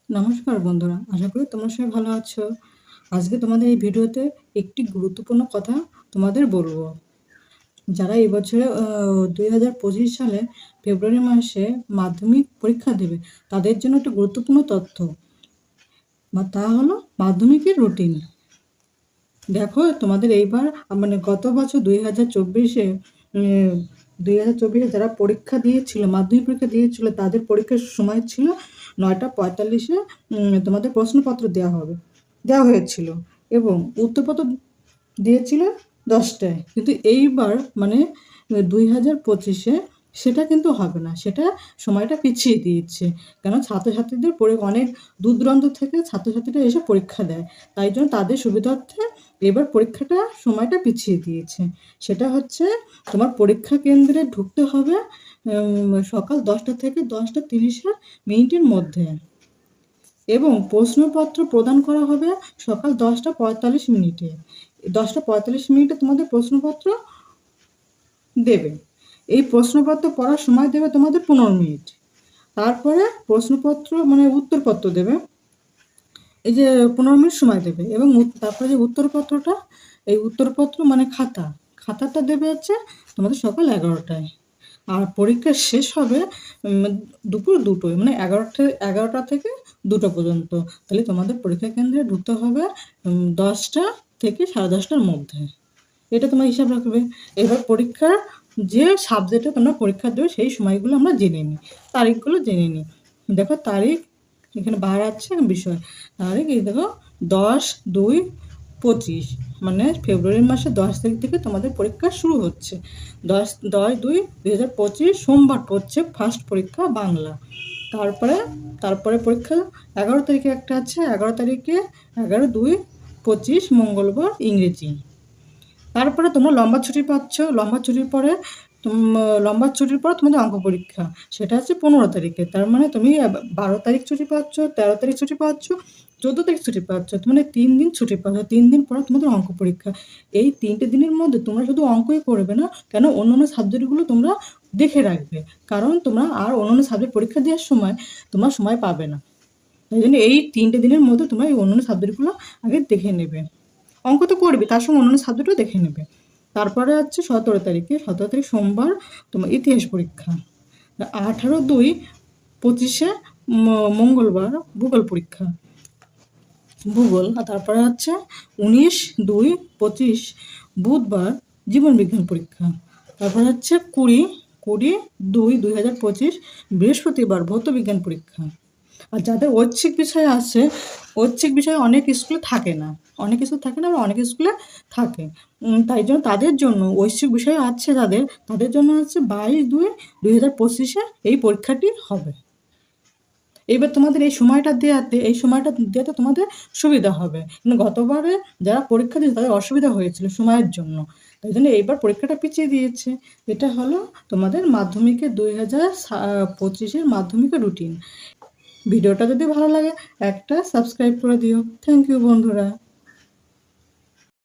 নমস্কার বন্ধুরা, আশা করি তোমরা সবাই ভালো আছো। আজকে তোমাদের এই ভিডিওতে একটি গুরুত্বপূর্ণ কথা তোমাদের বলবো। যারা এই বছরে 2025 সালে ফেব্রুয়ারি মাসে মাধ্যমিক পরীক্ষা দেবে, তাদের জন্য একটা গুরুত্বপূর্ণ তথ্য, বা তা হলো মাধ্যমিকের রুটিন। দেখো, তোমাদের এইবার মানে গত বছর 2024-এ 2024-এ যারা পরীক্ষা দিয়েছিল, মাধ্যমিক পরীক্ষা দিয়েছিল, তাদের পরীক্ষার সময় ছিল 9টা 45-এ। তোমাদের প্রশ্নপত্র দেওয়া হয়েছিল এবং উত্তরপত্র দিয়েছিল 10টায়। কিন্তু এইবার মানে 2025-এ সেটা কিন্তু হবে না, সেটা সময়টা পিছিয়ে দিয়েছে। কেন, ছাত্রছাত্রীদের অনেক দূর দূরান্ত থেকে ছাত্রছাত্রীরা এসে পরীক্ষা দেয়, তাই জন্য তাদের সুবিধার্থে এবার পরীক্ষাটা সময়টা পিছিয়ে দিয়েছে। সেটা হচ্ছে, তোমার পরীক্ষা কেন্দ্রে ঢুকতে হবে সকাল 10টা থেকে 10টা 30 মধ্যে, এবং প্রশ্নপত্র প্রদান করা হবে সকাল 10টা 45। 10টা 45 তোমাদের প্রশ্নপত্র দেবে। এই প্রশ্নপত্র পড়ার সময় দেবে তোমাদের 15 মিনিট। তারপরে প্রশ্নপত্র মানে উত্তরপত্র দেবে, এই যে 15 মিনিট সময় দেবে, এবং তারপরে যে উত্তরপত্রটা, এই উত্তরপত্র মানে খাতাটা দেবে হচ্ছে তোমাদের সকাল 11টায়। আর পরীক্ষা শেষ হবে দুপুর 2টোয়, মানে 11টা থেকে 2টো পর্যন্ত। তাহলে তোমাদের পরীক্ষা কেন্দ্রে ঢুকতে হবে 10টা থেকে 10:30টার মধ্যে। এটা তোমার হিসাব রাখবে। এবার পরীক্ষার যে সাবজেক্টে তোমরা পরীক্ষা দেবে সেই সময়গুলো আমরা জেনে নিই, তারিখগুলো জেনে নিই। দেখো তারিখ এখানে বার আছে, বিষয় তারিখ এই দেখো 10/2/25, মানে ফেব্রুয়ারি মাসের 10 তারিখ থেকে তোমাদের পরীক্ষা শুরু হচ্ছে। 10/2/2025 সোমবার পড়ছে ফার্স্ট পরীক্ষা বাংলা। তারপরে পরীক্ষা 11 তারিখে একটা আছে, 11 তারিখে 11/2/25 মঙ্গলবার ইংরেজি। তারপরে তোমরা লম্বা ছুটি পাচ্ছ। লম্বা ছুটির পর তোমাদের অঙ্ক পরীক্ষা, সেটা হচ্ছে 15 তারিখে। তার মানে তুমি 12 তারিখ ছুটি পাচ্ছ, 13 তারিখ ছুটি পাচ্ছ, 14 তারিখ ছুটি পাচ্ছ, মানে 3 দিন ছুটি পাচ্ছ। 3 দিন পর তোমাদের অঙ্ক পরীক্ষা। এই 3টে দিনের মধ্যে তোমরা শুধু অঙ্কই করবে না, কেন অন্যান্য সাবজেক্টগুলো তোমরা দেখে রাখবে, কারণ তোমরা আর অন্যান্য সাবজেক্ট পরীক্ষা দেওয়ার সময় তোমরা সময় পাবে না। তাই জন্য এই 3টে দিনের মধ্যে তোমরা এই অন্যান্য সাবজেক্টগুলো আগে দেখে নেবে। অঙ্ক তো করবে, তার সঙ্গে অন্যান্য সাবজেক্টও দেখে নেবে। তারপরে হচ্ছে 17 তারিখ সোমবার তোমার ইতিহাস পরীক্ষা। 18/2/25 মঙ্গলবার ভূগোল পরীক্ষা, ভূগোল। আর তারপরে হচ্ছে 19/2/25 বুধবার জীবন বিজ্ঞান পরীক্ষা। তারপরে হচ্ছে 20/2/2025 বৃহস্পতিবার ভৌত বিজ্ঞান পরীক্ষা। আর যাদের ঐচ্ছিক বিষয় আছে, ঐচ্ছিক বিষয় অনেক স্কুলে থাকে না, বা অনেক স্কুলে থাকে। তাই জন্য তাদের জন্য ঐচ্ছিক বিষয় আছে, তাদের জন্য হচ্ছে 22/2/2025 এই পরীক্ষাটি হবে। এবার তোমাদের এই সময়টা দেওয়াতে তোমাদের সুবিধা হবে। কিন্তু গতবারে যারা পরীক্ষা দিয়েছে তাদের অসুবিধা হয়েছিল সময়ের জন্য, তাই জন্য এইবার পরীক্ষাটা পিছিয়ে দিয়েছে। এটা হলো তোমাদের মাধ্যমিকের 2025-এর মাধ্যমিকের রুটিন। ভিডিওটা যদি ভালো লাগে একটা সাবস্ক্রাইব করে দিও। থ্যাংক ইউ বন্ধুরা।